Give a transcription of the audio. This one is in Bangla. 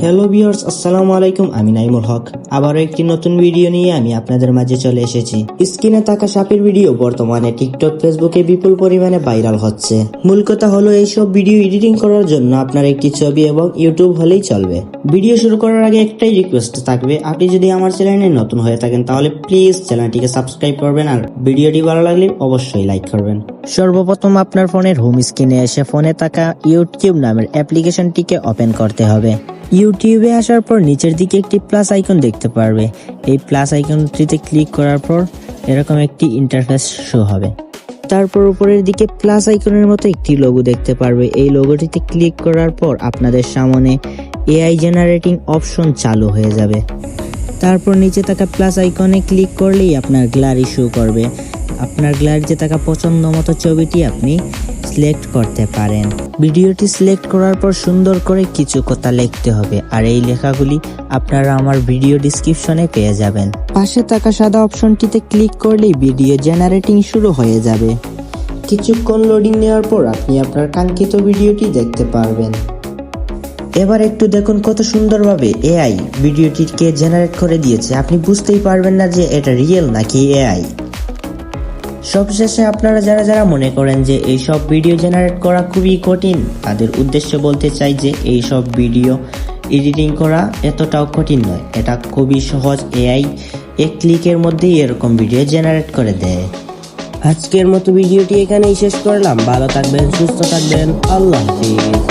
হ্যালো ভিউয়ার্স, আসসালামু আলাইকুম। আমি নাইমুল হক আবারও একটি নতুন ভিডিও নিয়ে আমি আপনাদের মাঝে চলে এসেছি। স্ক্রিনে থাকা সাপের ভিডিও বর্তমানে টিকটক, ফেসবুকে বিপুল পরিমাণে ভাইরাল হচ্ছে। মূল কথা হলো এইসব ভিডিও এডিটিং করার জন্য আপনার একটি ছবি এবং ইউটিউব হলেই চলবে। ভিডিও শুরু করার আগে একটাই রিকোয়েস্ট থাকবে, আপনি যদি আমার চ্যানেলে নতুন হয়ে থাকেন তাহলে প্লিজ চ্যানেলটিকে সাবস্ক্রাইব করবেন আর ভিডিওটি ভালো লাগলে অবশ্যই লাইক করবেন। সর্বপ্রথম আপনার ফোনের হোম স্ক্রিনে এসে ফোনে থাকা ইউটিউব নামের অ্যাপ্লিকেশনটিকে ওপেন করতে হবে। ইউটিউবে আসার পর নিচের দিকে একটি প্লাস আইকন দেখতে পারবে। এই প্লাস আইকনটিতে ক্লিক করার পর এরকম একটি ইন্টারফেস শো হবে। তারপর উপরের দিকে প্লাস আইকনের মতো একটি লোগো দেখতে পারবে। এই লোগোটিতে ক্লিক করার পর আপনাদের সামনে এআই জেনারেটিং অপশন চালু হয়ে যাবে। তারপর নিচে থাকা প্লাস আইকনে ক্লিক করলেই আপনার গ্যালারি শো করবে। আপনার গ্যালারিতে থাকা পছন্দ মতো ছবিটি আপনি সিলেক্ট করতে পারেন। ভিডিওটি সিলেক্ট করার পর সুন্দর করে কিছু কথা লিখতে হবে, আর এই লেখাগুলি আপনারা আমার ভিডিও ডেসক্রিপশনে পেয়ে যাবেন। পাশে থাকা সাদা অপশনটিতে ক্লিক করলেই ভিডিও জেনারেটিং শুরু হয়ে যাবে। কিছুক্ষণ লোডিং নেওয়ার পর আপনি আপনার কাঙ্ক্ষিত ভিডিওটি দেখতে পারবেন। এবার একটু দেখুন কত সুন্দরভাবে এআই ভিডিওটিকে জেনারেট করে দিয়েছে। আপনি বুঝতেই পারবেন না যে এটা রিয়েল নাকি এআই। সবশেষে আপনারা যারা মনে করেন যে এইসব ভিডিও জেনারেট করা খুবই কঠিন, তাদের উদ্দেশ্যে বলতে চাই যে এইসব ভিডিও এডিটিং করা এতটাও কঠিন নয়। এটা খুবই সহজ। এআই এক ক্লিকের মধ্যেই এরকম ভিডিও জেনারেট করে দেয়। আজকের মতো ভিডিওটি এখানেই শেষ করলাম। ভালো থাকবেন, সুস্থ থাকবেন। আল্লাহ হাফিজ।